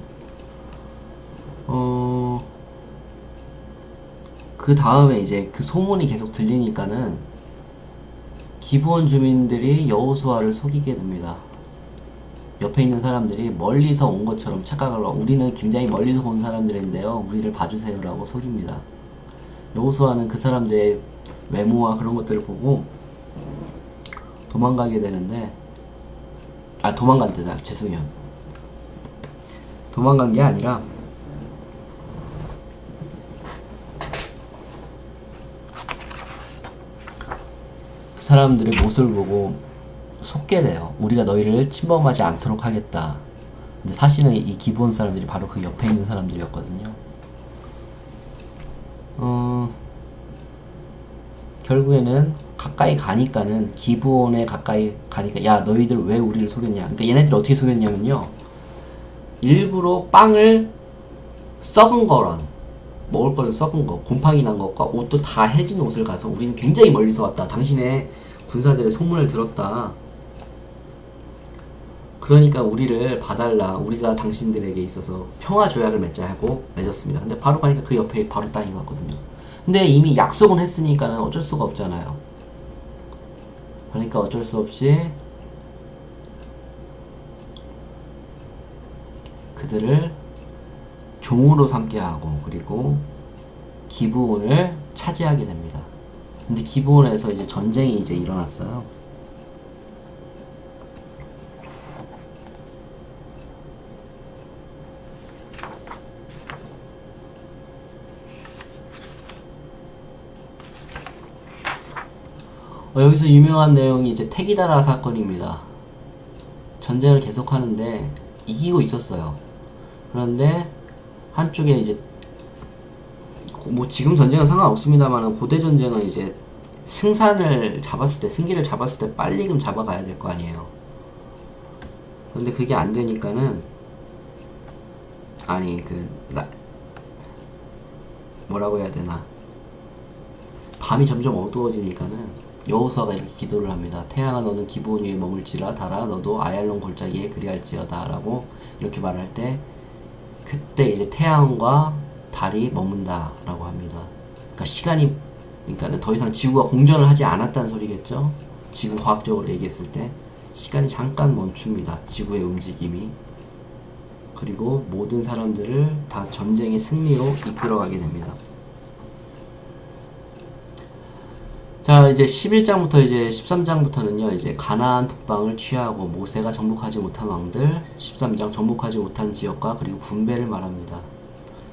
그 다음에 이제 그 소문이 계속 들리니까는 기브온 주민들이 여호수아를 속이게 됩니다. 옆에 있는 사람들이 멀리서 온 것처럼 착각을 하고, 우리는 굉장히 멀리서 온 사람들인데요, 우리를 봐주세요라고 속입니다. 여호수아는 그 사람들의 외모와 그런 것들을 보고 도망가게 되는데, 도망간다. 죄송해요. 도망간 게 아니라 그 사람들의 모습을 보고 속게 돼요. 우리가 너희를 침범하지 않도록 하겠다. 근데 사실은 이 기브온 사람들이 바로 그 옆에 있는 사람들이었거든요. 결국에는 가까이 가니까는, 기브온에 가까이 가니까, 야 너희들 왜 우리를 속였냐. 그러니까 얘네들이 어떻게 속였냐면요, 일부러 빵을 썩은 거랑 먹을 거를 썩은 거, 곰팡이 난 것과 옷도 다 해진 옷을 가서, 우리는 굉장히 멀리서 왔다, 당신의 군사들의 소문을 들었다, 그러니까 우리를 봐달라, 우리가 당신들에게 있어서 평화 조약을 맺자 하고 맺었습니다. 근데 바로 가니까 그 옆에 바로 땅인 것 같거든요. 근데 이미 약속은 했으니까는 어쩔 수가 없잖아요. 그러니까 어쩔 수 없이 그들을 종으로 삼게 하고, 그리고 기브온을 차지하게 됩니다. 근데 기브온에서 이제 전쟁이 이제 일어났어요. 여기서 유명한 내용이 이제 테기다라 사건입니다. 전쟁을 계속하는데 이기고 있었어요. 그런데 한쪽에 이제 뭐 지금 전쟁은 상관없습니다만 고대 전쟁은 이제 승산을 잡았을 때, 승기를 잡았을 때 빨리금 잡아가야 될 거 아니에요. 그런데 그게 안 되니까는, 아니 뭐라고 해야 되나, 밤이 점점 어두워지니까는 여호수아가 이렇게 기도를 합니다. 태양아 너는 기브온 위에 머물지라, 달아 너도 아얄론 골짜기에 그리할지어다 라고 이렇게 말할 때, 그때 이제 태양과 달이 머문다 라고 합니다. 그러니까 시간이, 그러니까 더 이상 지구가 공전을 하지 않았다는 소리겠죠. 지금 과학적으로 얘기했을 때 시간이 잠깐 멈춥니다. 지구의 움직임이. 그리고 모든 사람들을 다 전쟁의 승리로 이끌어가게 됩니다. 자, 이제 11장부터 이제 13장부터는요, 이제 가나안 북방을 취하고 모세가 정복하지 못한 왕들, 13장 정복하지 못한 지역과 그리고 분배를 말합니다.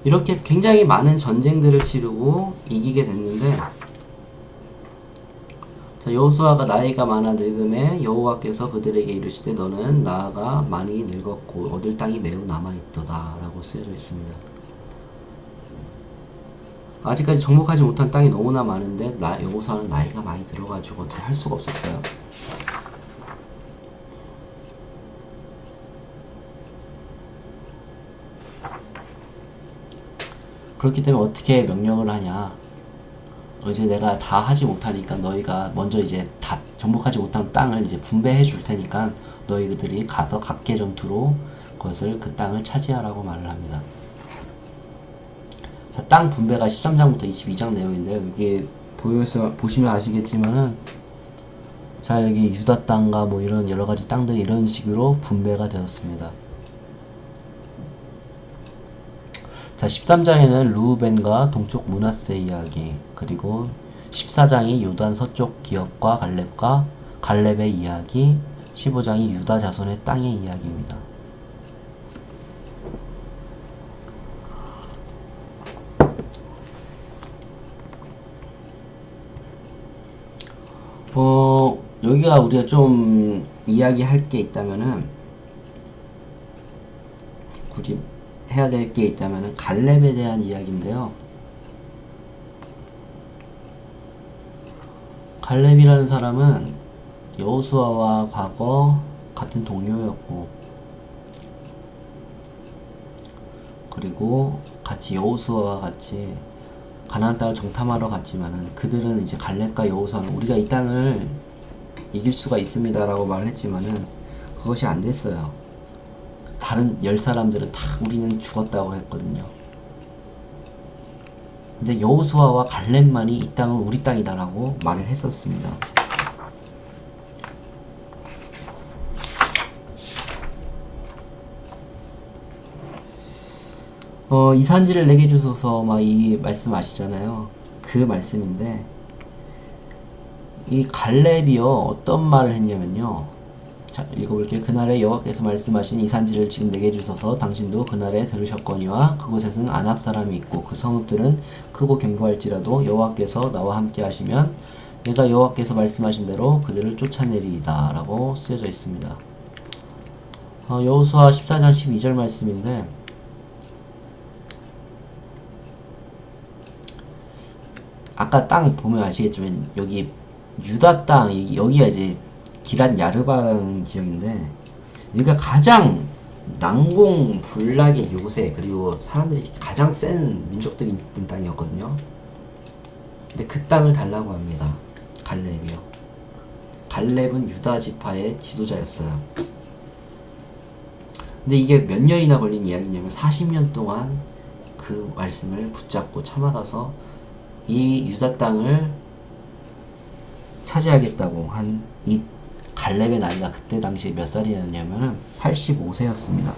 이렇게 굉장히 많은 전쟁들을 치르고 이기게 됐는데, 자, 여호수아가 나이가 많아 늙음에 여호와께서 그들에게 이르시되 너는 나아가 많이 늙었고 얻을 땅이 매우 남아있도다 라고 쓰여져 있습니다. 아직까지 정복하지 못한 땅이 너무나 많은데 여호수아는 나이가 많이 들어가지고 더 할 수가 없었어요. 그렇기 때문에 어떻게 명령을 하냐, 이제 내가 다 하지 못하니까 너희가 먼저 이제 다 정복하지 못한 땅을 이제 분배해 줄 테니까 너희들이 가서 각계 전투로 그 땅을 차지하라고 말을 합니다. 자, 땅 분배가 13장부터 22장 내용인데요. 이게 보시면 아시겠지만은, 자, 여기 유다 땅과 뭐 이런 여러 가지 땅들이 이런 식으로 분배가 되었습니다. 자, 13장에는 루벤과 동쪽 므낫세 이야기, 그리고 14장이 요단 서쪽 기업과 갈렙의 이야기, 15장이 유다 자손의 땅의 이야기입니다. 여기가 우리가 좀 이야기할 게 있다면은, 굳이 해야 될 게 있다면은 갈렙에 대한 이야기인데요. 갈렙이라는 사람은 여호수아와 과거 같은 동료였고, 그리고 같이 여호수아와 같이 가나안 땅을 정탐하러 갔지만은, 그들은 이제 갈렙과 여호수아는 우리가 이 땅을 이길 수가 있습니다 라고 말을 했지만은 그것이 안 됐어요. 다른 10사람들은 다 우리는 죽었다고 했거든요. 근데 여호수아와 갈렙만이 이 땅은 우리 땅이다 라고 말을 했었습니다. 이 산지를 내게 주소서, 막 이 말씀 아시잖아요. 그 말씀인데, 이 갈렙이요 어떤 말을 했냐면요, 자, 읽어볼게요. 그날에 여호와께서 말씀하신 이 산지를 지금 내게 주소서. 당신도 그날에 들으셨거니와 그곳에는 아낙 사람이 있고 그 성읍들은 크고 견고할지라도 여호와께서 나와 함께 하시면 내가 여호와께서 말씀하신 대로 그들을 쫓아내리이다 라고 쓰여져 있습니다. 여호수아 14장 12절 말씀인데, 아까 땅 보면 아시겠지만 여기 유다 땅, 여기가 이제 기란 야르바라는 지역인데, 여기가 가장 난공불락의 요새, 그리고 사람들이 가장 센 민족들이 있는 땅이었거든요. 근데 그 땅을 달라고 합니다. 갈렙이요. 갈렙은 유다 지파의 지도자였어요. 근데 이게 몇 년이나 걸린 이야기냐면 40년 동안 그 말씀을 붙잡고 참아가서 이 유다 땅을 차지하겠다고 한 이 갈렙의 나이가 그때 당시에 몇 살이었냐면은 85세였습니다.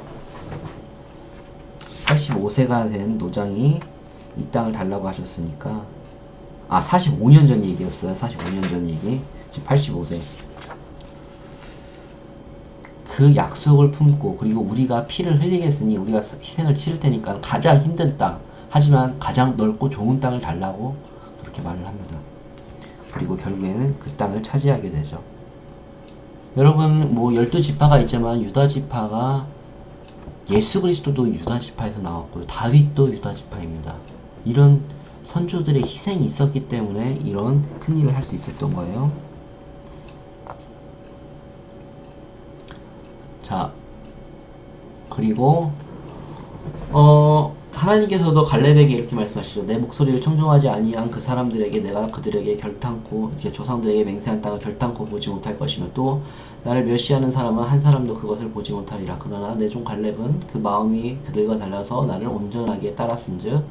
85세가 된 노장이 이 땅을 달라고 하셨으니까 45년 전 얘기였어요. 45년 전 얘기. 지금 85세. 그 약속을 품고 그리고 우리가 피를 흘리겠으니 우리가 희생을 치를 테니까 가장 힘든 땅 하지만 가장 넓고 좋은 땅을 달라고 그렇게 말을 합니다. 그리고 결국에는 그 땅을 차지하게 되죠. 여러분 12지파가 있지만 유다지파가 예수 그리스도도 유다지파에서 나왔고요. 다윗도 유다지파입니다. 이런 선조들의 희생이 있었기 때문에 이런 큰일을 할 수 있었던 거예요. 자, 그리고 하나님께서도 갈렙에게 이렇게 말씀하시죠. 내 목소리를 청종하지 아니한 그 사람들에게 내가 그들에게 결탄코 이렇게 조상들에게 맹세한 땅을 결탄코 보지 못할 것이며 또 나를 멸시하는 사람은 한 사람도 그것을 보지 못하리라. 그러나 내 종 갈렙은 그 마음이 그들과 달라서 나를 온전하게 따랐은즉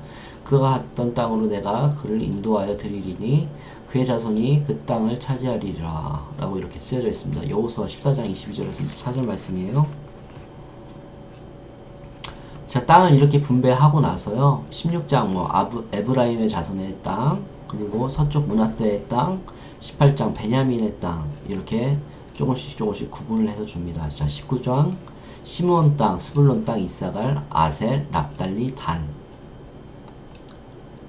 그가 갔던 땅으로 내가 그를 인도하여 드리리니 그의 자손이 그 땅을 차지하리라 라고 이렇게 쓰여져 있습니다. 여호수아 14장 22절에서 24절 말씀이에요. 자, 땅을 이렇게 분배하고 나서요 16장 에브라임의 자손의 땅, 그리고 서쪽 므낫세의 땅, 18장 베냐민의 땅 이렇게 조금씩 구분을 해서 줍니다. 자, 19장 시므온 땅, 스불론 땅, 이사갈, 아셀, 납달리, 단.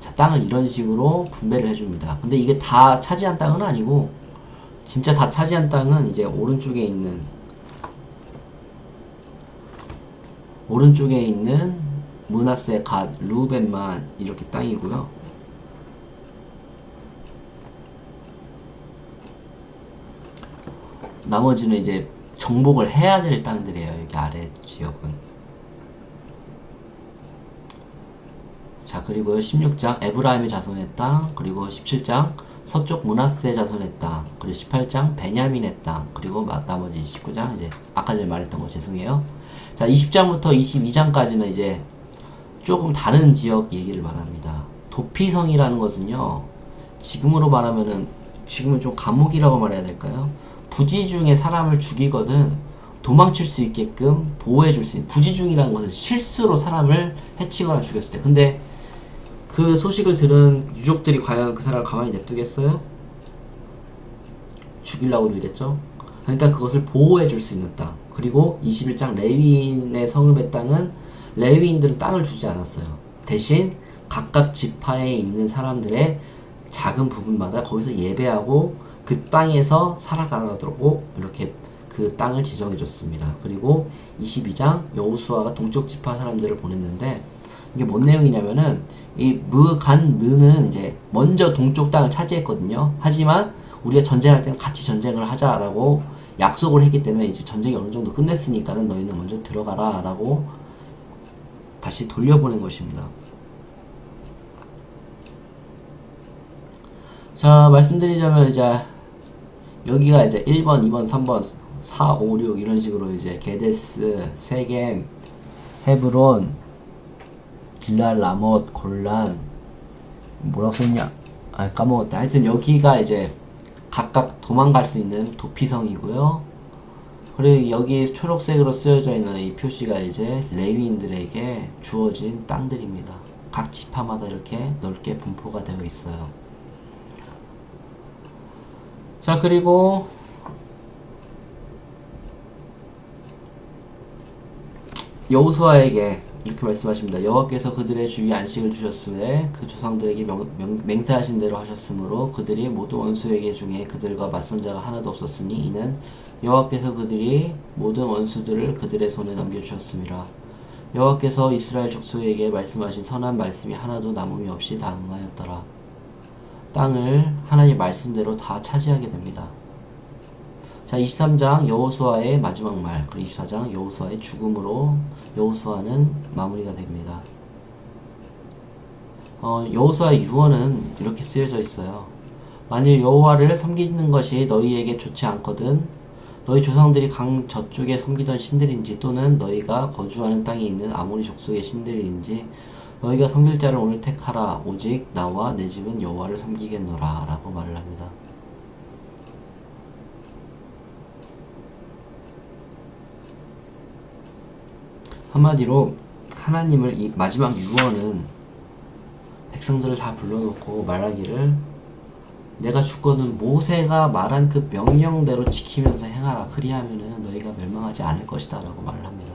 자, 땅을 이런 식으로 분배를 해줍니다. 근데 이게 다 차지한 땅은 아니고 진짜 다 차지한 땅은 이제 오른쪽에 있는 므낫세, 갓, 루벤만 이렇게 땅이고요. 나머지는 이제 정복을 해야 될 땅들이에요. 여기 아래 지역은. 자, 그리고 16장 에브라임의 자손의 땅, 그리고 17장 서쪽 므낫세 자손의 땅, 그리고 18장 베냐민의 땅, 그리고 나머지 19장 이제 아까 전에 말했던 거 죄송해요. 자, 20장부터 22장까지는 이제 조금 다른 지역 얘기를 말합니다. 도피성이라는 것은요, 지금으로 말하면은 지금은 좀 감옥이라고 말해야 될까요? 부지 중에 사람을 죽이거든 도망칠 수 있게끔 보호해줄 수 있는, 부지중이라는 것은 실수로 사람을 해치거나 죽였을 때. 근데 그 소식을 들은 유족들이 과연 그 사람을 가만히 냅두겠어요? 죽이려고 들겠죠? 그러니까 그것을 보호해줄 수 있는 땅. 그리고 21장 레위인의 성읍의 땅은 레위인들은 땅을 주지 않았어요. 대신 각각 지파에 있는 사람들의 작은 부분마다 거기서 예배하고 그 땅에서 살아가도록 이렇게 그 땅을 지정해줬습니다. 그리고 22장 여호수아가 동쪽 지파 사람들을 보냈는데 이게 뭔 내용이냐면은 이 므간느는 이제 먼저 동쪽 땅을 차지했거든요. 하지만 우리가 전쟁할 때는 같이 전쟁을 하자라고 약속을 했기 때문에 이제 전쟁이 어느 정도 끝냈으니까는 너희는 먼저 들어가라 라고 다시 돌려보낸 것입니다. 자, 말씀드리자면 이제 여기가 이제 1번, 2번, 3번, 4, 5, 6 이런 식으로 이제 게데스, 세겜, 헤브론, 길랄, 라못, 골란 뭐라고 썼냐? 까먹었다. 하여튼 여기가 이제 각각 도망갈 수 있는 도피성이고요. 그리고 여기 초록색으로 쓰여져 있는 이 표시가 이제 레위인들에게 주어진 땅들입니다. 각 지파마다 이렇게 넓게 분포가 되어 있어요. 자, 그리고 여호수아에게 이렇게 말씀하십니다. 여호와께서 그들의 주위에 안식을 주셨으되 그 조상들에게 맹세하신 대로 하셨으므로 그들이 모든 원수에게 중에 그들과 맞선 자가 하나도 없었으니 이는 여호와께서 그들이 모든 원수들을 그들의 손에 넘겨주셨습니다. 여호와께서 이스라엘 족속에게 말씀하신 선한 말씀이 하나도 남음이 없이 다 응하였더라. 땅을 하나님 말씀대로 다 차지하게 됩니다. 자, 23장 여호수아의 마지막 말, 그리고 24장 여호수아의 죽음으로 여호수아는 마무리가 됩니다. 여호수아의 유언은 이렇게 쓰여져 있어요. 만일 여호와를 섬기는 것이 너희에게 좋지 않거든 너희 조상들이 강 저쪽에 섬기던 신들인지 또는 너희가 거주하는 땅에 있는 아모리 족속의 신들인지 너희가 섬길 자를 오늘 택하라. 오직 나와 내 집은 여호와를 섬기겠노라 라고 말을 합니다. 한마디로 하나님을 이 마지막 유언은 백성들을 다 불러놓고 말하기를 내가 주권은 모세가 말한 그 명령대로 지키면서 행하라. 그리하면은 너희가 멸망하지 않을 것이다 라고 말을 합니다.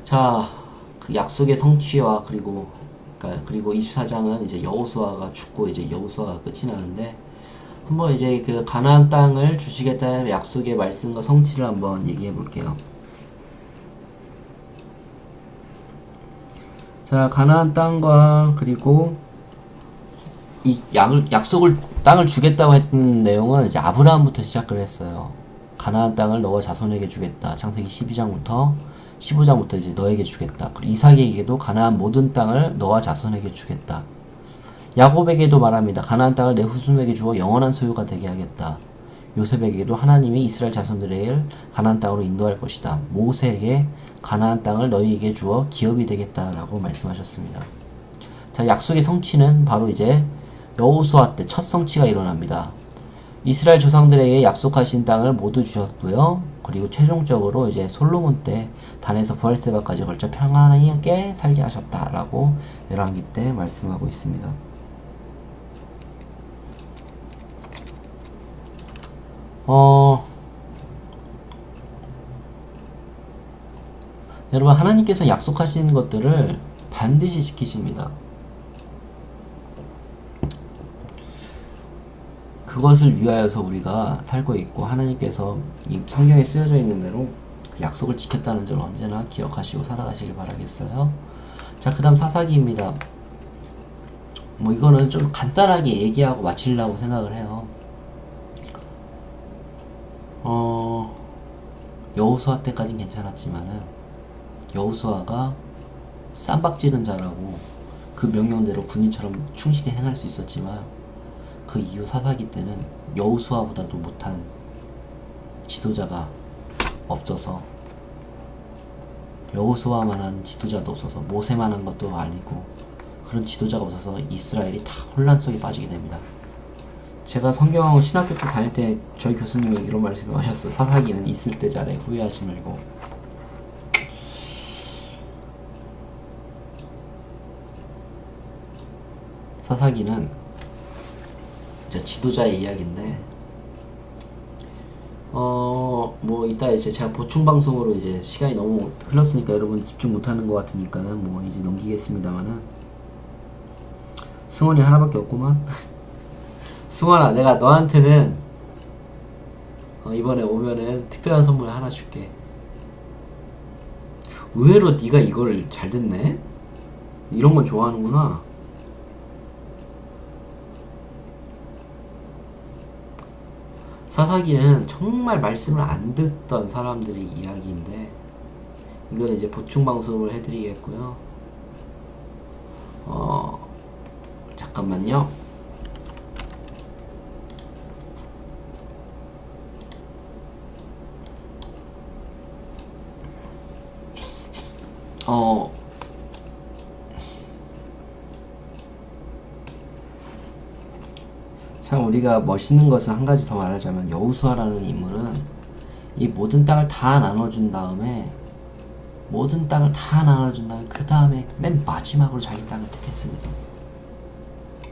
자, 그 약속의 성취와 그리고 24장은 이제 여호수아가 죽고 이제 여호수아가 끝이 나는데 한번 이제 그 가나안 땅을 주시겠다는 약속의 말씀과 성취를 한번 얘기해 볼게요. 자, 가나안 땅과 그리고 이 약속을 땅을 주겠다고 했던 내용은 이제 아브라함부터 시작을 했어요. 가나안 땅을 너와 자손에게 주겠다. 창세기 12장부터 15장부터 이제 너에게 주겠다. 그리고 이삭에게도 가나안 모든 땅을 너와 자손에게 주겠다. 야곱에게도 말합니다. 가나안 땅을 내 후손에게 주어 영원한 소유가 되게 하겠다. 요셉에게도 하나님이 이스라엘 자손들을 가나안 땅으로 인도할 것이다. 모세에게 가나안 땅을 너희에게 주어 기업이 되겠다라고 말씀하셨습니다. 자, 약속의 성취는 바로 이제 여호수아 때 첫 성취가 일어납니다. 이스라엘 조상들에게 약속하신 땅을 모두 주셨고요. 그리고 최종적으로 이제 솔로몬 때 단에서 부활세바까지 걸쳐 평안하게 살게 하셨다라고 열왕기 때 말씀하고 있습니다. 여러분, 하나님께서 약속하신 것들을 반드시 지키십니다. 그것을 위하여서 우리가 살고 있고, 하나님께서 이 성경에 쓰여져 있는 대로 그 약속을 지켰다는 점을 언제나 기억하시고 살아가시길 바라겠어요. 자, 그 다음 사사기입니다. 뭐 이거는 좀 간단하게 얘기하고 마치려고 생각을 해요. 여호수아 때까진 괜찮았지만은 여호수아가 쌈박지른 자라고 그 명령대로 군인처럼 충실히 행할 수 있었지만 그 이후 사사기 때는 여호수아보다도 못한 지도자가 없어서, 여호수아만한 지도자도 없어서, 모세만한 것도 아니고 그런 지도자가 없어서 이스라엘이 다 혼란 속에 빠지게 됩니다. 제가 성경 신학교 때 다닐 때 저희 교수님이 이런 말씀을 하셨어요. 사사기는 있을 때 잘해, 후회하지 말고. 사사기는 이제 지도자의 이야기인데, 뭐 이따 이제 제가 보충 방송으로 이제 시간이 너무 흘렀으니까 여러분 집중 못하는 것 같으니까는 뭐 이제 넘기겠습니다만은, 승원이 하나밖에 없구만. 승원아, 내가 너한테는 이번에 오면은 특별한 선물 하나 줄게. 의외로 네가 이걸 잘 듣네? 이런 건 좋아하는구나. 사사기는 정말 말씀을 안 듣던 사람들의 이야기인데, 이건 이제 보충 방송을 해드리겠고요. 잠깐만요. 참 우리가 멋있는 것은 한 가지 더 말하자면, 여호수아라는 인물은 이 모든 땅을 다 나눠준 다음에 그 다음에 맨 마지막으로 자기 땅을 택했습니다.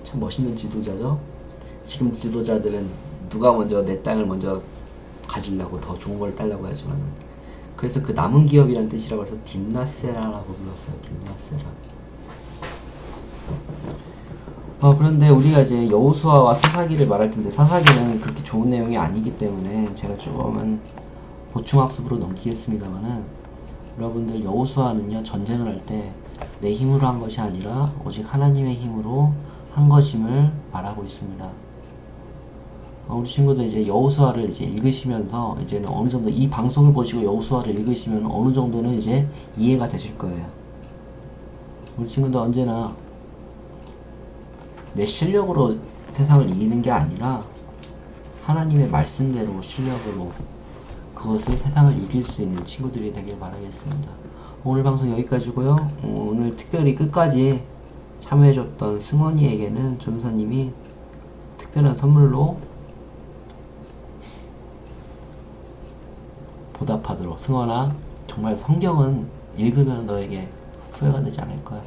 참 멋있는 지도자죠. 지금 지도자들은 누가 먼저 내 땅을 먼저 가지려고 더 좋은 걸 따려고 하지만은, 그래서 그 남은 기업이라는 뜻이라고 해서 딥나세라라고 불렀어요. 딥나세라. 그런데 우리가 이제 여호수아와 사사기를 말할 텐데, 사사기는 그렇게 좋은 내용이 아니기 때문에 제가 조금은 보충학습으로 넘기겠습니다만은, 여러분들 여호수아는요, 전쟁을 할 때 내 힘으로 한 것이 아니라 오직 하나님의 힘으로 한 것임을 말하고 있습니다. 우리 친구들 이제 여호수아를 이제 읽으시면서 이제는 어느 정도 이 방송을 보시고 여호수아를 읽으시면 어느 정도는 이제 이해가 되실 거예요. 우리 친구들 언제나 내 실력으로 세상을 이기는 게 아니라 하나님의 말씀대로 실력으로 그 그것을 세상을 이길 수 있는 친구들이 되길 바라겠습니다. 오늘 방송 여기까지고요. 오늘 특별히 끝까지 참여해줬던 승원이에게는 조교사님이 특별한 선물로 보답하도록. 승원아, 정말 성경은 읽으면 너에게 후회가 되지 않을 거야.